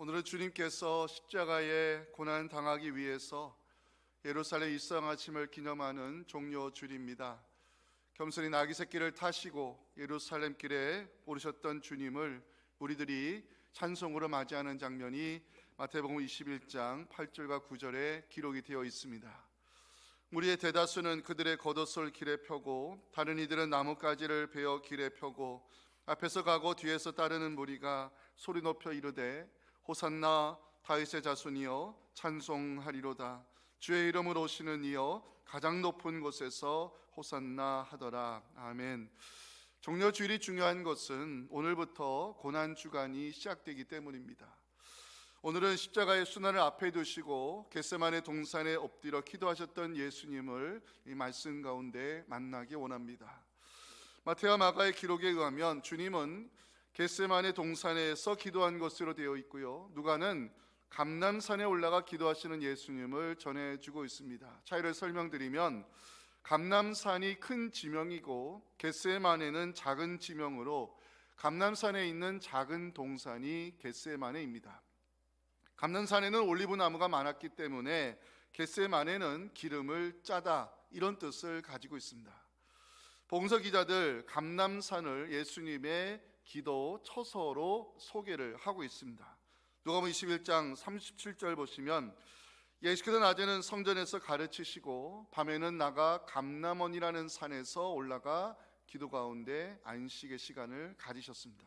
오늘은 주님께서 십자가에 고난 당하기 위해서 예루살렘 입성하심을 기념하는 종려 주일입니다. 겸손히 나귀 새끼를 타시고 예루살렘 길에 오르셨던 주님을 우리들이 찬송으로 맞이하는 장면이 마태복음 21장 8절과 9절에 기록이 되어 있습니다. 무리의 대다수는 그들의 겉옷을 길에 펴고 다른 이들은 나뭇가지를 베어 길에 펴고 앞에서 가고 뒤에서 따르는 무리가 소리 높여 이르되 호산나 다윗의 자손이여 찬송하리로다. 주의 이름으로 오시는 이여 가장 높은 곳에서 호산나 하더라. 아멘. 종려 주일이 중요한 것은 오늘부터 고난 주간이 시작되기 때문입니다. 오늘은 십자가의 순환을 앞에 두시고 겟세마네 동산에 엎드려 기도하셨던 예수님을 이 말씀 가운데 만나기 원합니다. 마태와 마가의 기록에 의하면 주님은 겟세마네 동산에서 기도한 것으로 되어 있고요, 누가는 감람산에 올라가 기도하시는 예수님을 전해주고 있습니다. 차이를 설명드리면 감람산이 큰 지명이고 겟세마네는 작은 지명으로 감람산에 있는 작은 동산이 겟세마네입니다. 감람산에는 올리브 나무가 많았기 때문에 겟세마네는 기름을 짜다, 이런 뜻을 가지고 있습니다. 복음서 기자들 감람산을 예수님의 기도 처소로 소개를 하고 있습니다. 누가복음 21장 37절 보시면 예수께서 낮에는 성전에서 가르치시고 밤에는 나가 감람원이라는 산에서 올라가 기도 가운데 안식의 시간을 가지셨습니다.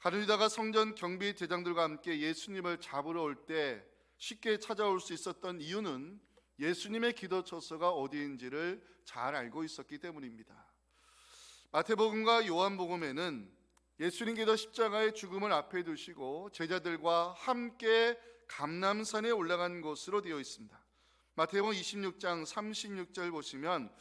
가르치다가 성전 경비 대장들과 함께 예수님을 잡으러 올 때 쉽게 찾아올 수 있었던 이유는 예수님의 기도 처소가 어디인지를 잘 알고 있었기 때문입니다. 마태복음과 요한복음에는 예수님께서 십자가의 죽음을 앞에 두시고 제자들과 함께 감람산에 올라간 것으로 되어 있습니다. 마태복음 26장 36절 보시면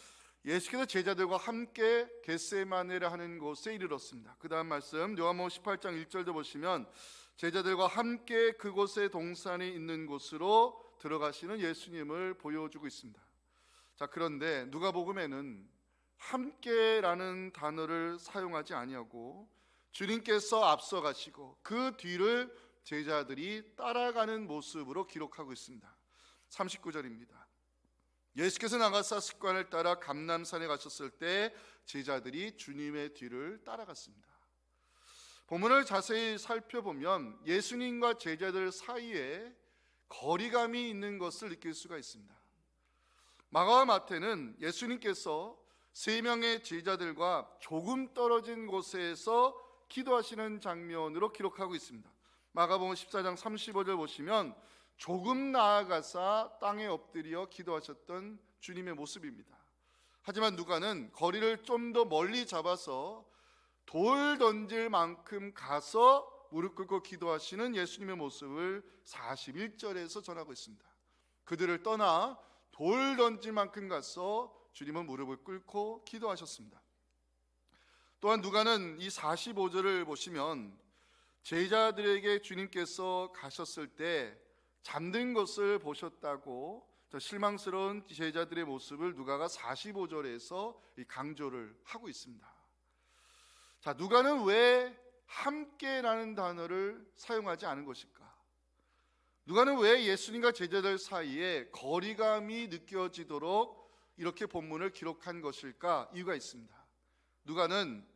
예수께서 제자들과 함께 겟세마네라 하는 곳에 이르렀습니다. 그 다음 말씀 요한복음 18장 1절도 보시면 제자들과 함께 그곳에 동산에 있는 곳으로 들어가시는 예수님을 보여주고 있습니다. 자, 그런데 누가복음에는 함께라는 단어를 사용하지 아니하고 주님께서 앞서 가시고 그 뒤를 제자들이 따라가는 모습으로 기록하고 있습니다. 39절입니다. 예수께서 나가사 습관을 따라 감람산에 가셨을 때 제자들이 주님의 뒤를 따라갔습니다. 본문을 자세히 살펴보면 예수님과 제자들 사이에 거리감이 있는 것을 느낄 수가 있습니다. 마가와 마태는 예수님께서 세 명의 제자들과 조금 떨어진 곳에서 기도하시는 장면으로 기록하고 있습니다. 마가복음 14장 35절 보시면 조금 나아가사 땅에 엎드려 기도하셨던 주님의 모습입니다. 하지만 누가는 거리를 좀 더 멀리 잡아서 돌 던질 만큼 가서 무릎 꿇고 기도하시는 예수님의 모습을 41절에서 전하고 있습니다. 그들을 떠나 돌 던질 만큼 가서 주님은 무릎을 꿇고 기도하셨습니다. 또한 누가는 이 45절을 보시면 제자들에게 주님께서 가셨을 때 잠든 것을 보셨다고 실망스러운 제자들의 모습을 누가가 45절에서 강조를 하고 있습니다. 자, 누가는 왜 함께라는 단어를 사용하지 않은 것일까? 누가는 왜 예수님과 제자들 사이에 거리감이 느껴지도록 이렇게 본문을 기록한 것일까? 이유가 있습니다. 누가는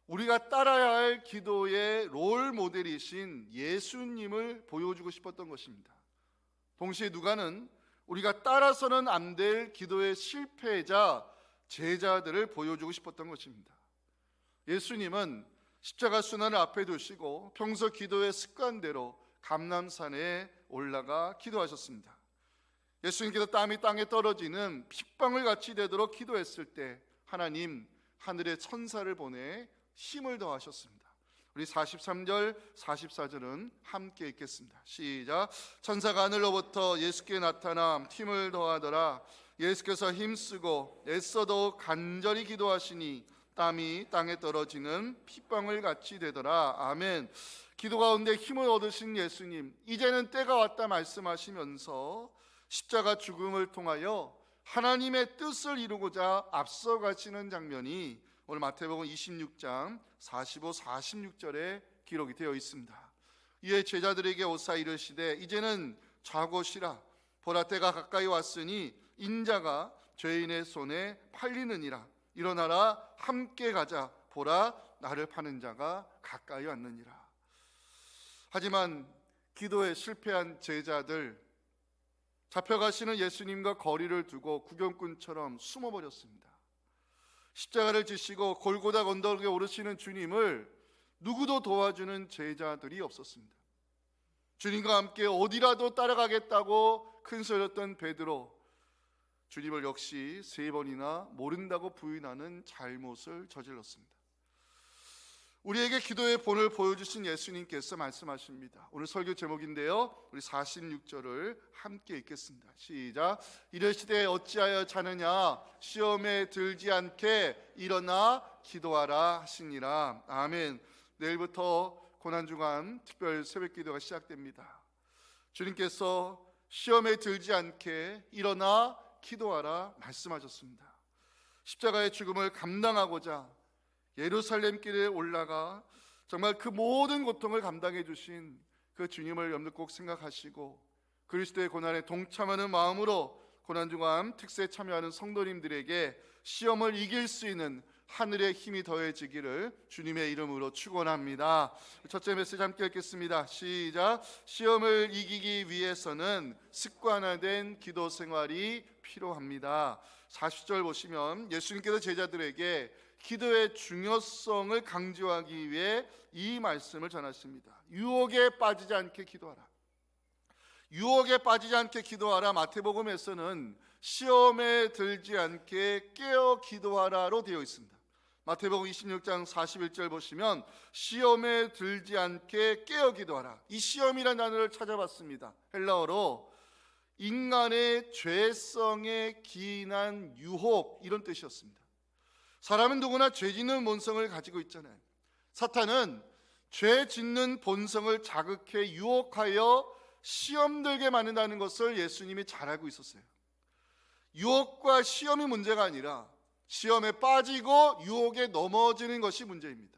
우리가 따라야 할 기도의 롤 모델이신 예수님을 보여주고 싶었던 것입니다. 동시에 누가는 우리가 따라서는 안 될 기도의 실패자 제자들을 보여주고 싶었던 것입니다. 예수님은 십자가 순환을 앞에 두시고 평소 기도의 습관대로 감람산에 올라가 기도하셨습니다. 예수님께서 땀이 땅에 떨어지는 핏방울 같이 되도록 기도했을 때 하나님 하늘의 천사를 보내 힘을 더하셨습니다. 우리 43절 44절은 함께 읽겠습니다. 시작. 천사가 하늘로부터 예수께 나타나 힘을 더하더라. 예수께서 힘쓰고 애써 더욱 간절히 기도하시니 땀이 땅에 떨어지는 핏방울 같이 되더라. 아멘. 기도 가운데 힘을 얻으신 예수님, 이제는 때가 왔다 말씀하시면서 십자가 죽음을 통하여 하나님의 뜻을 이루고자 앞서가시는 장면이 오늘 마태복음 26장 45, 46절에 기록이 되어 있습니다. 이에 제자들에게 오사 이르시되 이제는 자고 쉬라. 보라 때가 가까이 왔으니 인자가 죄인의 손에 팔리느니라. 일어나라 함께 가자. 보라 나를 파는 자가 가까이 왔느니라. 하지만 기도에 실패한 제자들, 잡혀가시는 예수님과 거리를 두고 구경꾼처럼 숨어버렸습니다. 십자가를 지시고 골고다 언덕에 오르시는 주님을 누구도 도와주는 제자들이 없었습니다. 주님과 함께 어디라도 따라가겠다고 큰소리였던 베드로, 주님을 역시 3번이나 모른다고 부인하는 잘못을 저질렀습니다. 우리에게 기도의 본을 보여주신 예수님께서 말씀하십니다. 오늘 설교 제목인데요, 우리 46절을 함께 읽겠습니다. 시작. 이르시되 어찌하여 자느냐, 시험에 들지 않게 일어나 기도하라 하시니라. 아멘. 내일부터 고난주간 특별 새벽기도가 시작됩니다. 주님께서 시험에 들지 않게 일어나 기도하라 말씀하셨습니다. 십자가의 죽음을 감당하고자 예루살렘 길에 올라가 정말 그 모든 고통을 감당해 주신 그 주님을 염두 꼭 생각하시고, 그리스도의 고난에 동참하는 마음으로 고난주간 특세에 참여하는 성도님들에게 시험을 이길 수 있는 하늘의 힘이 더해지기를 주님의 이름으로 축원합니다. 첫째 메시지 함께 읽겠습니다. 시작. 시험을 이기기 위해서는 습관화된 기도 생활이 필요합니다. 40절 보시면 예수님께서 제자들에게 기도의 중요성을 강조하기 위해 이 말씀을 전하십니다. 유혹에 빠지지 않게 기도하라. 유혹에 빠지지 않게 기도하라. 마태복음에서는 시험에 들지 않게 깨어 기도하라로 되어 있습니다. 마태복음 26장 41절 보시면 시험에 들지 않게 깨어 기도하라. 이 시험이라는 단어를 찾아봤습니다. 헬라어로 인간의 죄성에 기인한 유혹, 이런 뜻이었습니다. 사람은 누구나 죄 짓는 본성을 가지고 있잖아요. 사탄은 죄 짓는 본성을 자극해 유혹하여 시험 들게 만든다는 것을 예수님이 잘 알고 있었어요. 유혹과 시험이 문제가 아니라 시험에 빠지고 유혹에 넘어지는 것이 문제입니다.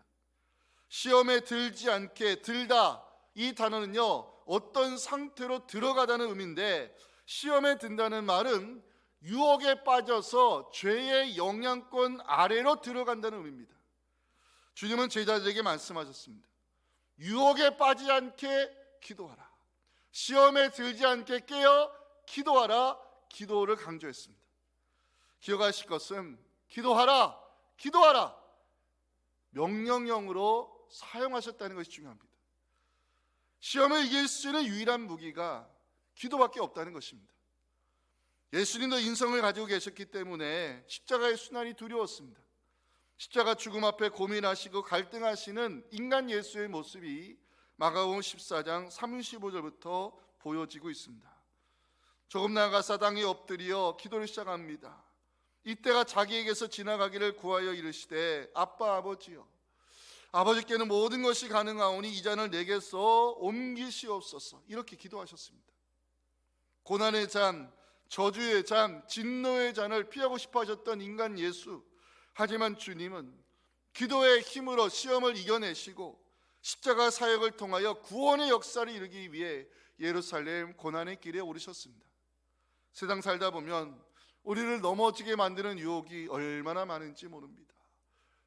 시험에 들지 않게, 들다, 이 단어는요 어떤 상태로 들어가다는 의미인데, 시험에 든다는 말은 유혹에 빠져서 죄의 영향권 아래로 들어간다는 의미입니다. 주님은 제자들에게 말씀하셨습니다. 유혹에 빠지지 않게 기도하라. 시험에 들지 않게 깨어 기도하라. 기도를 강조했습니다. 기억하실 것은 기도하라, 기도하라 명령형으로 사용하셨다는 것이 중요합니다. 시험을 이길 수 있는 유일한 무기가 기도밖에 없다는 것입니다. 예수님도 인성을 가지고 계셨기 때문에 십자가의 순환이 두려웠습니다. 십자가 죽음 앞에 고민하시고 갈등하시는 인간 예수의 모습이 마가복음 14장 35절부터 보여지고 있습니다. 조금 나아가사 땅에 엎드려 기도를 시작합니다. 이때가 자기에게서 지나가기를 구하여 이르시되 아빠 아버지여, 아버지께는 모든 것이 가능하오니 이 잔을 내게서 옮기시옵소서. 이렇게 기도하셨습니다. 고난의 잔, 저주의 잔, 진노의 잔을 피하고 싶어 하셨던 인간 예수, 하지만 주님은 기도의 힘으로 시험을 이겨내시고 십자가 사역을 통하여 구원의 역사를 이루기 위해 예루살렘 고난의 길에 오르셨습니다. 세상 살다 보면 우리를 넘어지게 만드는 유혹이 얼마나 많은지 모릅니다.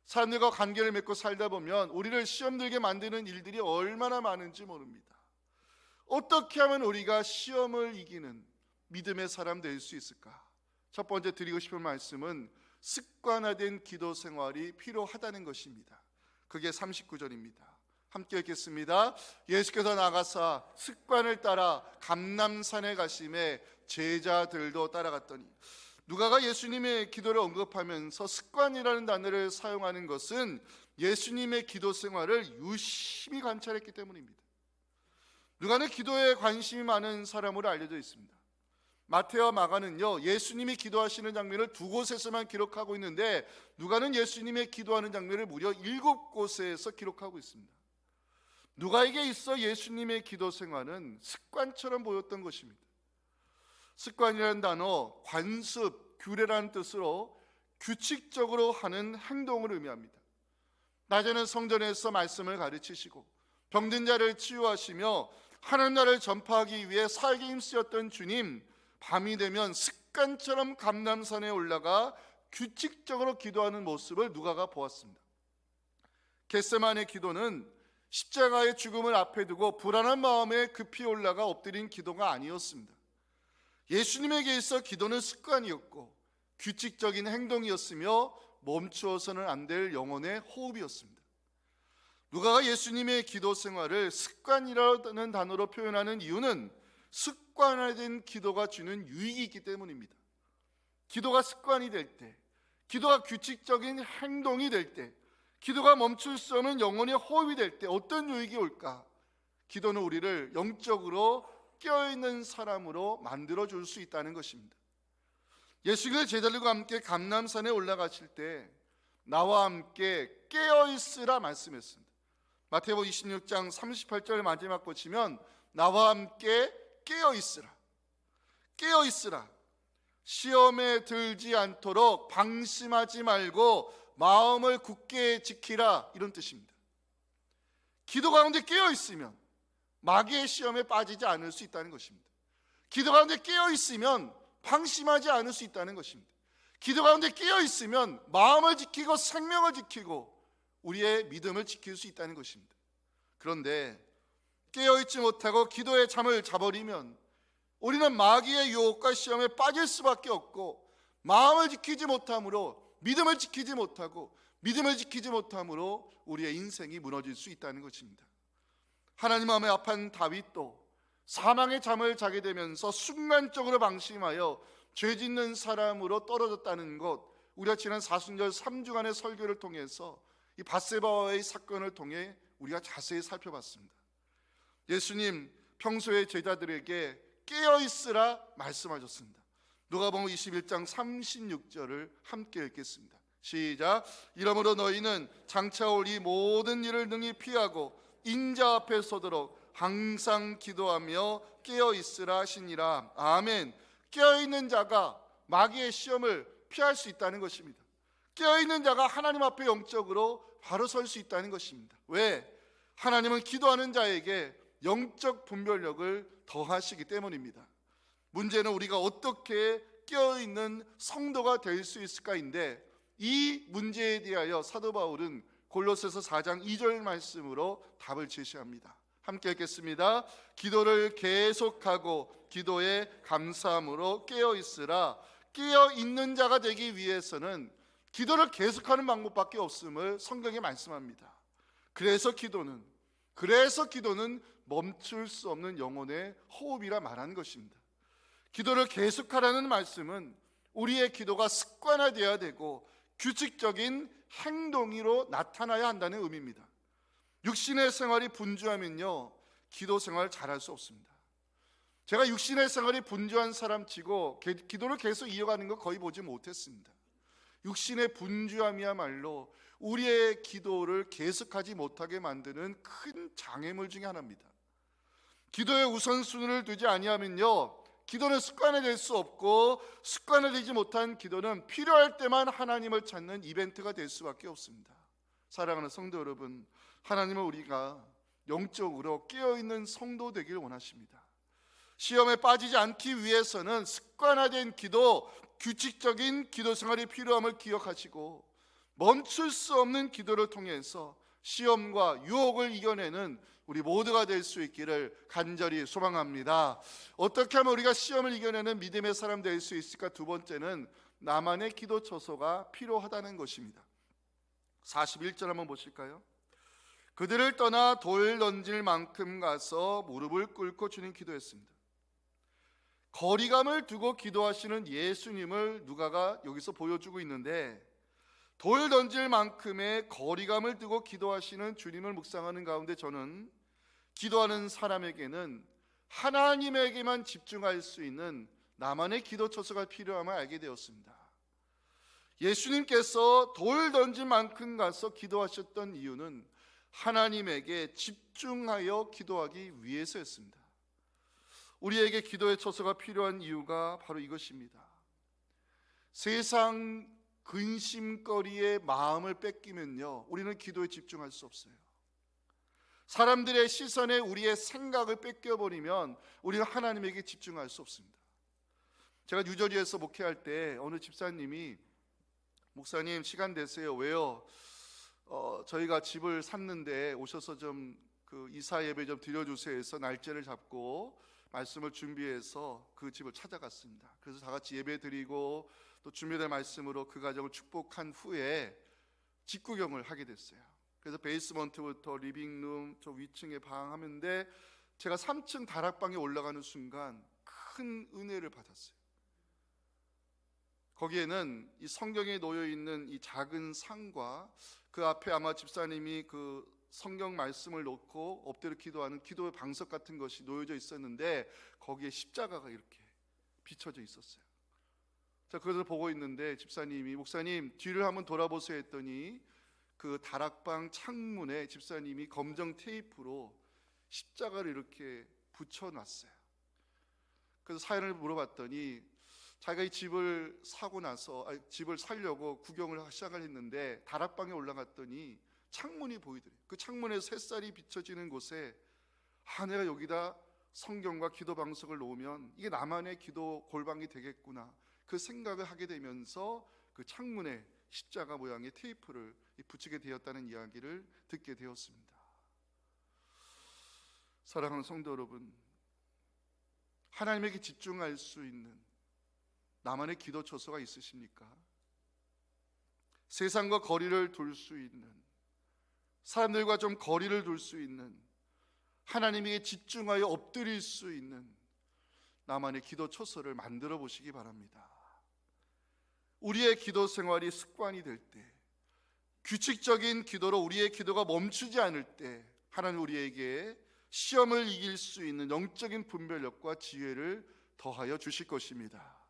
사람들과 관계를 맺고 살다 보면 우리를 시험 들게 만드는 일들이 얼마나 많은지 모릅니다. 어떻게 하면 우리가 시험을 이기는 믿음의 사람 될 수 있을까? 첫 번째 드리고 싶은 말씀은 습관화된 기도 생활이 필요하다는 것입니다. 그게 39절입니다. 함께 읽겠습니다. 예수께서 나가사 습관을 따라 감람산에 가심에 제자들도 따라갔더니. 누가가 예수님의 기도를 언급하면서 습관이라는 단어를 사용하는 것은 예수님의 기도 생활을 유심히 관찰했기 때문입니다. 누가는 기도에 관심이 많은 사람으로 알려져 있습니다. 마태와 마가는요 예수님이 기도하시는 장면을 2곳에서만 기록하고 있는데, 누가는 예수님의 기도하는 장면을 무려 7곳에서 기록하고 있습니다. 누가에게 있어 예수님의 기도 생활은 습관처럼 보였던 것입니다. 습관이라는 단어, 관습, 규례라는 뜻으로 규칙적으로 하는 행동을 의미합니다. 낮에는 성전에서 말씀을 가르치시고 병든 자를 치유하시며 하나님 나라를 전파하기 위해 살게 힘쓰였던 주님, 밤이 되면 습관처럼 감람산에 올라가 규칙적으로 기도하는 모습을 누가가 보았습니다. 겟세마네 기도는 십자가의 죽음을 앞에 두고 불안한 마음에 급히 올라가 엎드린 기도가 아니었습니다. 예수님에게 있어 기도는 습관이었고 규칙적인 행동이었으며 멈추어서는 안 될 영혼의 호흡이었습니다. 누가가 예수님의 기도 생활을 습관이라는 단어로 표현하는 이유는 습관화된 기도가 주는 유익이 있기 때문입니다. 기도가 습관이 될 때, 기도가 규칙적인 행동이 될 때, 기도가 멈출 수 없는 영혼의 호흡이 될 때 어떤 유익이 올까? 기도는 우리를 영적으로 깨어있는 사람으로 만들어줄 수 있다는 것입니다. 예수님의 제자들과 함께 감람산에 올라가실 때 나와 함께 깨어있으라 말씀했습니다. 마태복음 26장 38절 마지막 보시면 나와 함께 깨어있으라, 깨어있으라, 시험에 들지 않도록 방심하지 말고 마음을 굳게 지키라, 이런 뜻입니다. 기도 가운데 깨어있으면 마귀의 시험에 빠지지 않을 수 있다는 것입니다. 기도 가운데 깨어있으면 방심하지 않을 수 있다는 것입니다. 기도 가운데 깨어있으면 마음을 지키고 생명을 지키고 우리의 믿음을 지킬 수 있다는 것입니다. 그런데 깨어있지 못하고 기도에 잠을 자버리면 우리는 마귀의 유혹과 시험에 빠질 수밖에 없고 마음을 지키지 못함으로 믿음을 지키지 못하고 믿음을 지키지 못함으로 우리의 인생이 무너질 수 있다는 것입니다. 하나님 마음에 합한 다윗도 사망의 잠을 자게 되면서 순간적으로 방심하여 죄 짓는 사람으로 떨어졌다는 것, 우리가 지난 사순절 3주간의 설교를 통해서 이 밧세바와의 사건을 통해 우리가 자세히 살펴봤습니다. 예수님 평소에 제자들에게 깨어있으라 말씀하셨습니다. 누가복음 21장 36절을 함께 읽겠습니다. 시작. 이러므로 너희는 장차 올 이 모든 일을 능히 피하고 인자 앞에 서도록 항상 기도하며 깨어있으라 하시니라. 아멘. 깨어있는 자가 마귀의 시험을 피할 수 있다는 것입니다. 깨어있는 자가 하나님 앞에 영적으로 바로 설 수 있다는 것입니다. 왜? 하나님은 기도하는 자에게 영적 분별력을 더하시기 때문입니다. 문제는 우리가 어떻게 깨어있는 성도가 될 수 있을까인데, 이 문제에 대하여 사도 바울은 골로새서 4장 2절 말씀으로 답을 제시합니다. 함께 읽겠습니다. 기도를 계속하고 기도에 감사함으로 깨어있으라. 깨어있는 자가 되기 위해서는 기도를 계속하는 방법밖에 없음을 성경에 말씀합니다. 그래서 기도는 멈출 수 없는 영혼의 호흡이라 말하는 것입니다. 기도를 계속하라는 말씀은 우리의 기도가 습관화되어야 되고 규칙적인 행동으로 나타나야 한다는 의미입니다. 육신의 생활이 분주하면요, 기도 생활 잘할 수 없습니다. 제가 육신의 생활이 분주한 사람치고 기도를 계속 이어가는 거 거의 보지 못했습니다. 육신의 분주함이야말로 우리의 기도를 계속하지 못하게 만드는 큰 장애물 중에 하나입니다. 기도에 우선순위를 두지 아니하면요, 기도는 습관화될 수 없고 습관화되지 못한 기도는 필요할 때만 하나님을 찾는 이벤트가 될 수밖에 없습니다. 사랑하는 성도 여러분, 하나님은 우리가 영적으로 깨어있는 성도 되길 원하십니다. 시험에 빠지지 않기 위해서는 습관화된 기도, 규칙적인 기도 생활이 필요함을 기억하시고 멈출 수 없는 기도를 통해서 시험과 유혹을 이겨내는 우리 모두가 될 수 있기를 간절히 소망합니다. 어떻게 하면 우리가 시험을 이겨내는 믿음의 사람 될 수 있을까? 두 번째는 나만의 기도 처소가 필요하다는 것입니다. 41절 한번 보실까요? 그들을 떠나 돌 던질 만큼 가서 무릎을 꿇고 주님 기도했습니다. 거리감을 두고 기도하시는 예수님을 누가가 여기서 보여주고 있는데, 돌 던질 만큼의 거리감을 두고 기도하시는 주님을 묵상하는 가운데 저는 기도하는 사람에게는 하나님에게만 집중할 수 있는 나만의 기도 처소가 필요함을 알게 되었습니다. 예수님께서 돌 던질 만큼 가서 기도하셨던 이유는 하나님에게 집중하여 기도하기 위해서였습니다. 우리에게 기도의 처소가 필요한 이유가 바로 이것입니다. 세상 근심거리에 마음을 뺏기면요, 우리는 기도에 집중할 수 없어요. 사람들의 시선에 우리의 생각을 뺏겨버리면 우리는 하나님에게 집중할 수 없습니다. 제가 뉴저지에서 목회할 때 어느 집사님이 목사님 시간 되세요? 왜요? 저희가 집을 샀는데 오셔서 좀 그 이사 예배 좀 드려주세요 해서 날짜를 잡고 말씀을 준비해서 그 집을 찾아갔습니다. 그래서 다 같이 예배 드리고 또 준비된 말씀으로 그 가정을 축복한 후에 집 구경을 하게 됐어요. 그래서 베이스먼트부터 리빙룸 저 위층에 방 하는데 제가 3층 다락방에 올라가는 순간 큰 은혜를 받았어요. 거기에는 이 성경에 놓여 있는 이 작은 상과 그 앞에 아마 집사님이 그 성경 말씀을 놓고 엎드려 기도하는 기도의 방석 같은 것이 놓여져 있었는데 거기에 십자가가 이렇게 비춰져 있었어요. 자, 그것을 보고 있는데 집사님이 목사님 뒤를 한번 돌아보세요 했더니 그 다락방 창문에 집사님이 검정 테이프로 십자가를 이렇게 붙여놨어요. 그래서 사연을 물어봤더니 자기가 이 집을 사고 나서 집을 살려고 구경을 시작을 했는데 다락방에 올라갔더니 창문이 보이더래요. 그 창문에서 햇살이 비춰지는 곳에 내가 여기다 성경과 기도 방석을 놓으면 이게 나만의 기도 골방이 되겠구나 그 생각을 하게 되면서 그 창문에 십자가 모양의 테이프를 붙이게 되었다는 이야기를 듣게 되었습니다. 사랑하는 성도 여러분, 하나님에게 집중할 수 있는 나만의 기도 처소가 있으십니까? 세상과 거리를 둘 수 있는, 사람들과 좀 거리를 둘 수 있는, 하나님에게 집중하여 엎드릴 수 있는 나만의 기도 처소를 만들어 보시기 바랍니다. 우리의 기도 생활이 습관이 될 때, 규칙적인 기도로 우리의 기도가 멈추지 않을 때 하나님 우리에게 시험을 이길 수 있는 영적인 분별력과 지혜를 더하여 주실 것입니다.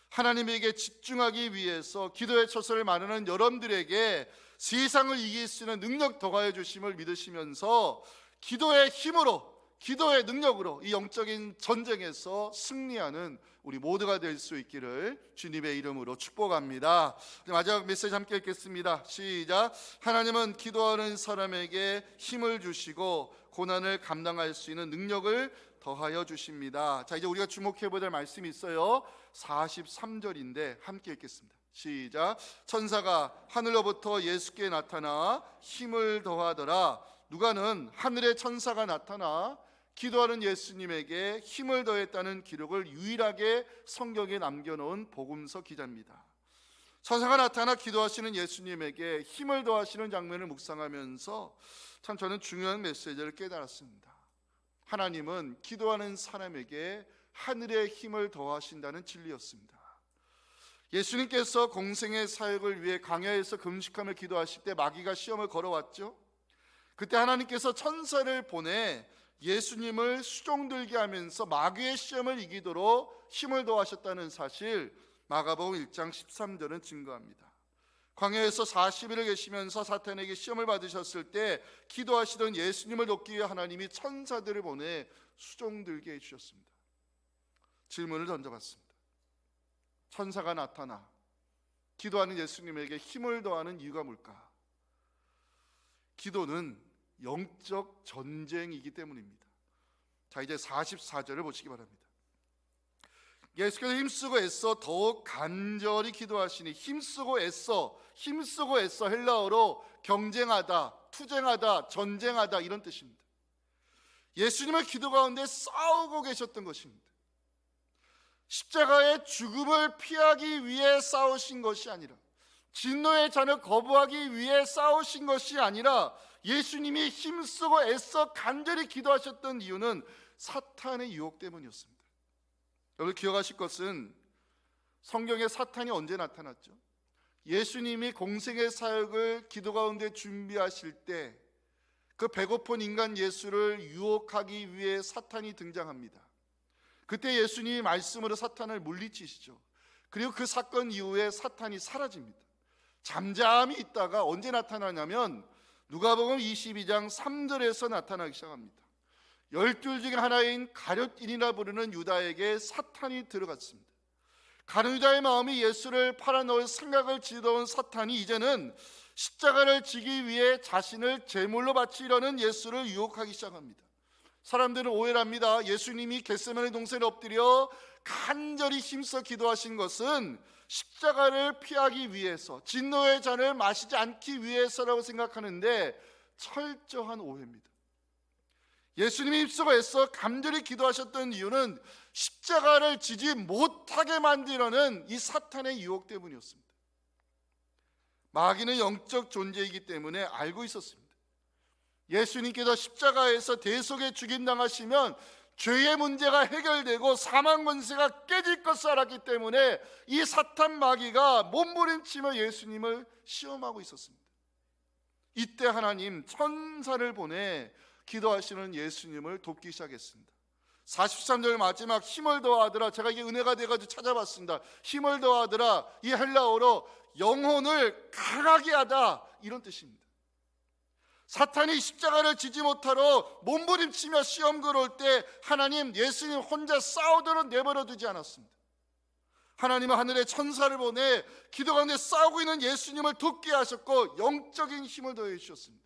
하나님에게 집중하기 위해서 기도의 처소를 마련한 여러분들에게 세상을 이길 수 있는 능력 더하여 주심을 믿으시면서 기도의 힘으로, 기도의 능력으로 이 영적인 전쟁에서 승리하는 우리 모두가 될 수 있기를 주님의 이름으로 축복합니다. 마지막 메시지 함께 읽겠습니다. 시작. 하나님은 기도하는 사람에게 힘을 주시고 고난을 감당할 수 있는 능력을 더하여 주십니다. 자, 이제 우리가 주목해 볼 말씀이 있어요. 43절인데 함께 읽겠습니다. 시작. 천사가 하늘로부터 예수께 나타나 힘을 더하더라. 누가는 하늘의 천사가 나타나 기도하는 예수님에게 힘을 더했다는 기록을 유일하게 성경에 남겨놓은 복음서 기자입니다. 천사가 나타나 기도하시는 예수님에게 힘을 더하시는 장면을 묵상하면서 참 저는 중요한 메시지를 깨달았습니다. 하나님은 기도하는 사람에게 하늘의 힘을 더하신다는 진리였습니다. 예수님께서 공생의 사역을 위해 광야에서 금식하며 기도하실 때 마귀가 시험을 걸어왔죠. 그때 하나님께서 천사를 보내 예수님을 수종들게 하면서 마귀의 시험을 이기도록 힘을 더하셨다는 사실 마가복음 1장 13절은 증거합니다. 광야에서 40일을 계시면서 사탄에게 시험을 받으셨을 때 기도하시던 예수님을 돕기 위해 하나님이 천사들을 보내 수종들게 해주셨습니다. 질문을 던져봤습니다. 천사가 나타나 기도하는 예수님에게 힘을 더하는 이유가 뭘까? 기도는 영적 전쟁이기 때문입니다. 자, 이제 44절을 보시기 바랍니다. 예수께서 힘쓰고 애써 더욱 간절히 기도하시니 힘쓰고 애써 헬라어로 경쟁하다, 투쟁하다, 전쟁하다 이런 뜻입니다. 예수님의 기도 가운데 싸우고 계셨던 것입니다. 십자가의 죽음을 피하기 위해 싸우신 것이 아니라, 진노의 잔을 거부하기 위해 싸우신 것이 아니라 예수님이 힘쓰고 애써 간절히 기도하셨던 이유는 사탄의 유혹 때문이었습니다. 여러분 기억하실 것은 성경에 사탄이 언제 나타났죠? 예수님이 공생의 사역을 기도 가운데 준비하실 때 그 배고픈 인간 예수를 유혹하기 위해 사탄이 등장합니다. 그때 예수님이 말씀으로 사탄을 물리치시죠. 그리고 그 사건 이후에 사탄이 사라집니다. 잠잠히 있다가 언제 나타나냐면 누가복음 22장 3절에서 나타나기 시작합니다. 12 중에 하나인 가룟인이라 부르는 유다에게 사탄이 들어갔습니다. 가룟 유다의 마음이 예수를 팔아넣을 생각을 지도온 사탄이 이제는 십자가를 지기 위해 자신을 제물로 바치려는 예수를 유혹하기 시작합니다. 사람들은 오해를 합니다. 예수님이 겟세마네 동산에 엎드려 간절히 힘써 기도하신 것은 십자가를 피하기 위해서, 진노의 잔을 마시지 않기 위해서라고 생각하는데 철저한 오해입니다. 예수님이 입술로 애써 간절히 기도하셨던 이유는 십자가를 지지 못하게 만들려는 이 사탄의 유혹 때문이었습니다. 마귀는 영적 존재이기 때문에 알고 있었습니다. 예수님께서 십자가에서 대속의 죽임당하시면 죄의 문제가 해결되고 사망 권세가 깨질 것을 알았기 때문에 이 사탄 마귀가 몸부림치며 예수님을 시험하고 있었습니다. 이때 하나님 천사를 보내 기도하시는 예수님을 돕기 시작했습니다. 43절 마지막 힘을 더하더라. 제가 이게 은혜가 돼가지고 찾아봤습니다. 힘을 더하더라, 이 헬라어로 영혼을 강하게 하다, 이런 뜻입니다. 사탄이 십자가를 지지 못하러 몸부림치며 시험 걸어올 때 하나님 예수님 혼자 싸우도록 내버려 두지 않았습니다. 하나님은 하늘의 천사를 보내 기도 가운데 싸우고 있는 예수님을 돕게 하셨고 영적인 힘을 더해 주셨습니다.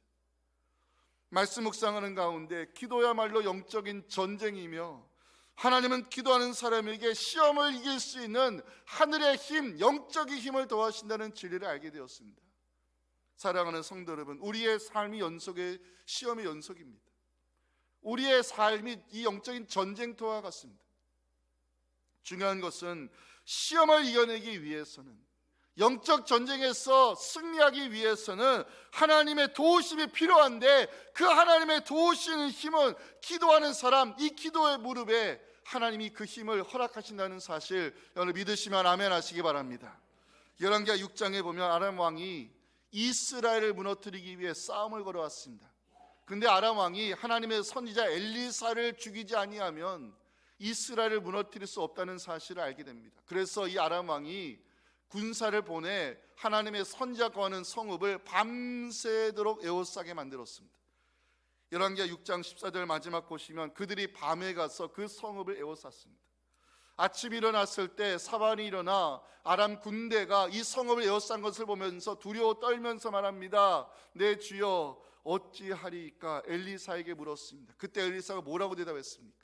말씀 묵상하는 가운데 기도야말로 영적인 전쟁이며 하나님은 기도하는 사람에게 시험을 이길 수 있는 하늘의 힘, 영적인 힘을 더하신다는 진리를 알게 되었습니다. 사랑하는 성도 여러분, 우리의 삶이 연속의 시험의 연속입니다. 우리의 삶이 이 영적인 전쟁터와 같습니다. 중요한 것은 시험을 이겨내기 위해서는, 영적 전쟁에서 승리하기 위해서는 하나님의 도우심이 필요한데 그 하나님의 도우시는 힘은 기도하는 사람, 이 기도의 무릎에 하나님이 그 힘을 허락하신다는 사실 여러분 믿으시면 아멘 하시기 바랍니다. 열왕기하 6장에 보면 아람 왕이 이스라엘을 무너뜨리기 위해 싸움을 걸어왔습니다. 근데 아람 왕이 하나님의 선지자 엘리사를 죽이지 아니하면 이스라엘을 무너뜨릴 수 없다는 사실을 알게 됩니다. 그래서 이 아람 왕이 군사를 보내 하나님의 선지자 거하는 성읍을 밤새도록 에워싸게 만들었습니다. 열왕기하 6장 14절 마지막 보시면 그들이 밤에 가서 그 성읍을 에워쌌습니다. 아침 일어났을 때 사반이 일어나 아람 군대가 이 성읍을 에워싼 것을 보면서 두려워 떨면서 말합니다. 내 주여 어찌하리까? 엘리사에게 물었습니다. 그때 엘리사가 뭐라고 대답했습니까?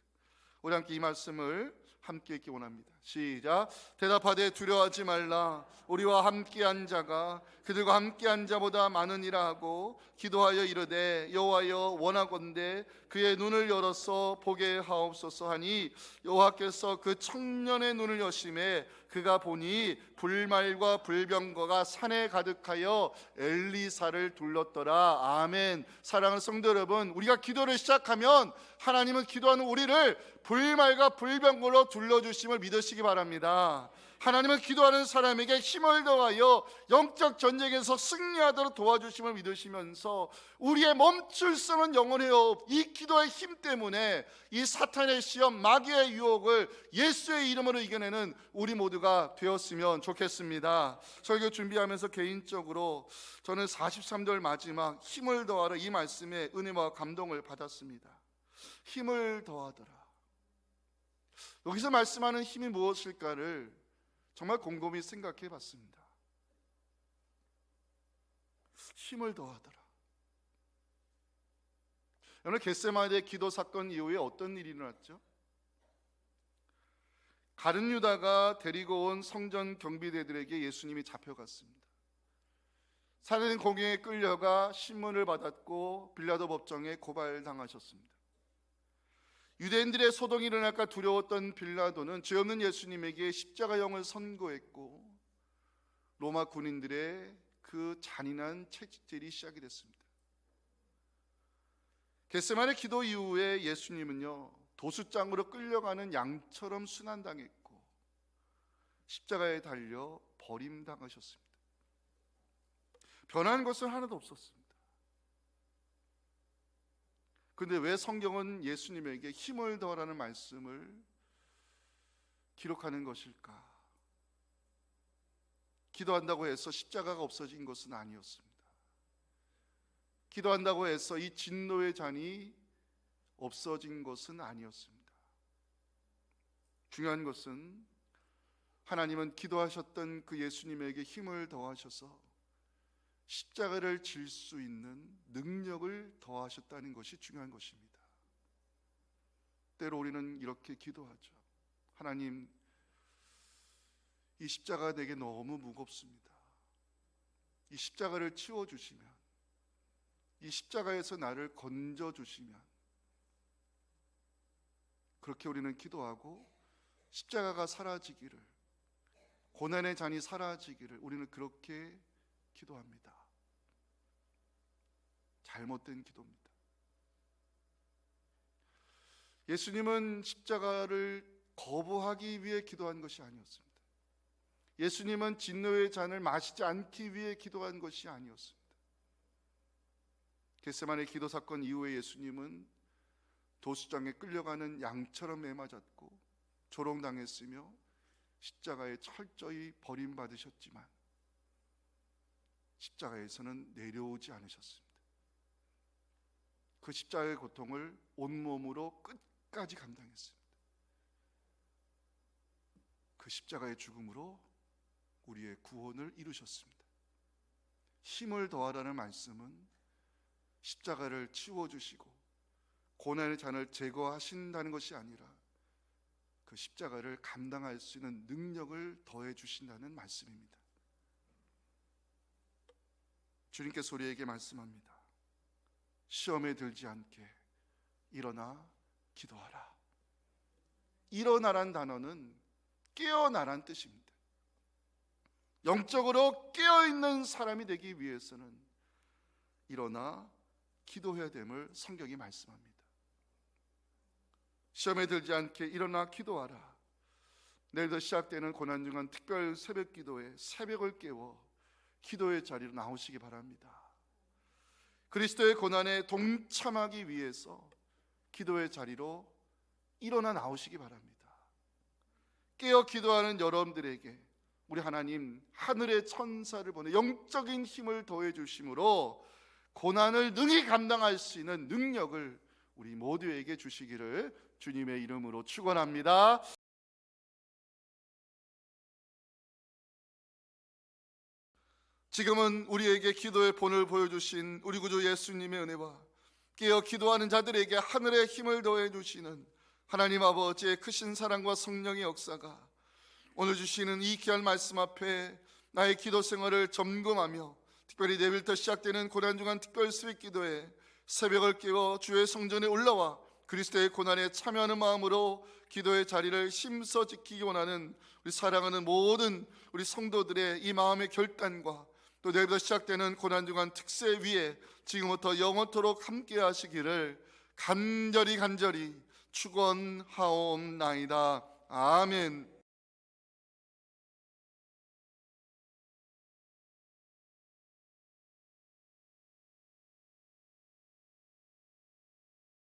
우리 함께 이 말씀을 함께 읽기 원합니다. 시작. 대답하되 두려워하지 말라. 우리와 함께한 자가 그들과 함께한 자보다 많으니라 하고 기도하여 이르되 여호와여 원하건대 그의 눈을 열어서 보게 하옵소서 하니 여호와께서 그 청년의 눈을 여심해 그가 보니 불말과 불병거가 산에 가득하여 엘리사를 둘렀더라. 아멘. 사랑하는 성도 여러분, 우리가 기도를 시작하면 하나님은 기도하는 우리를 불말과 불병거로 둘러주심을 믿으시기 바랍니다. 하나님은 기도하는 사람에게 힘을 더하여 영적 전쟁에서 승리하도록 도와주심을 믿으시면서 우리의 멈출 수 없는 영혼의 호흡, 이 기도의 힘 때문에 이 사탄의 시험, 마귀의 유혹을 예수의 이름으로 이겨내는 우리 모두가 되었으면 좋겠습니다. 설교 준비하면서 개인적으로 저는 43절 마지막 힘을 더하라, 이 말씀에 은혜와 감동을 받았습니다. 힘을 더하더라. 여기서 말씀하는 힘이 무엇일까를 정말 곰곰이 생각해 봤습니다. 힘을 더하더라. 여러분, 겟세마네 기도 사건 이후에 어떤 일이 일어났죠? 가룟 유다가 데리고 온 성전 경비대들에게 예수님이 잡혀갔습니다. 살인 공경에 끌려가 신문을 받았고 빌라도 법정에 고발당하셨습니다. 유대인들의 소동이 일어날까 두려웠던 빌라도는 죄 없는 예수님에게 십자가형을 선고했고 로마 군인들의 그 잔인한 채찍질이 시작이 됐습니다. 겟세마네 기도 이후에 예수님은요 도수장으로 끌려가는 양처럼 순환당했고 십자가에 달려 버림당하셨습니다. 변한 것은 하나도 없었습니다. 그런데 왜 성경은 예수님에게 힘을 더하라는 말씀을 기록하는 것일까? 기도한다고 해서 십자가가 없어진 것은 아니었습니다. 기도한다고 해서 이 진노의 잔이 없어진 것은 아니었습니다. 중요한 것은 하나님은 기도하셨던 그 예수님에게 힘을 더하셔서 십자가를 질 수 있는 능력을 더하셨다는 것이 중요한 것입니다. 때로 우리는 이렇게 기도하죠. 하나님, 이 십자가가 내게 너무 무겁습니다. 이 십자가를 치워주시면, 이 십자가에서 나를 건져주시면, 그렇게 우리는 기도하고 십자가가 사라지기를, 고난의 잔이 사라지기를 우리는 그렇게 기도합니다. 잘못된 기도입니다. 예수님은 십자가를 거부하기 위해 기도한 것이 아니었습니다. 예수님은 진노의 잔을 마시지 않기 위해 기도한 것이 아니었습니다. 겟세마네 기도 사건 이후에 예수님은 도수장에 끌려가는 양처럼 매맞았고 조롱당했으며 십자가에 철저히 버림받으셨지만 십자가에서는 내려오지 않으셨습니다. 그 십자가의 고통을 온몸으로 끝까지 감당했습니다. 그 십자가의 죽음으로 우리의 구원을 이루셨습니다. 힘을 더하라는 말씀은 십자가를 치워주시고 고난의 잔을 제거하신다는 것이 아니라 그 십자가를 감당할 수 있는 능력을 더해 주신다는 말씀입니다. 주님께서 우리에게 말씀합니다. 시험에 들지 않게 일어나 기도하라. 일어나란 단어는 깨어나란 뜻입니다. 영적으로 깨어있는 사람이 되기 위해서는 일어나 기도해야 됨을 성경이 말씀합니다. 시험에 들지 않게 일어나 기도하라. 내일부터 시작되는 고난중간 특별 새벽 기도에 새벽을 깨워 기도의 자리로 나오시기 바랍니다. 그리스도의 고난에 동참하기 위해서 기도의 자리로 일어나 나오시기 바랍니다. 깨어 기도하는 여러분들에게 우리 하나님 하늘의 천사를 보내 영적인 힘을 더해 주심으로 고난을 능히 감당할 수 있는 능력을 우리 모두에게 주시기를 주님의 이름으로 축원합니다. 지금은 우리에게 기도의 본을 보여주신 우리 구주 예수님의 은혜와 깨어 기도하는 자들에게 하늘의 힘을 더해 주시는 하나님 아버지의 크신 사랑과 성령의 역사가 오늘 주시는 이 귀한 말씀 앞에 나의 기도 생활을 점검하며 특별히 내일부터 시작되는 고난중간 특별 새벽 기도에 새벽을 깨워 주의 성전에 올라와 그리스도의 고난에 참여하는 마음으로 기도의 자리를 힘써 지키기 원하는 우리 사랑하는 모든 우리 성도들의 이 마음의 결단과 또 내일부터 시작되는 고난중간 특세 위에 지금부터 영원토록 함께 하시기를 간절히 축원하옵나이다. 아멘.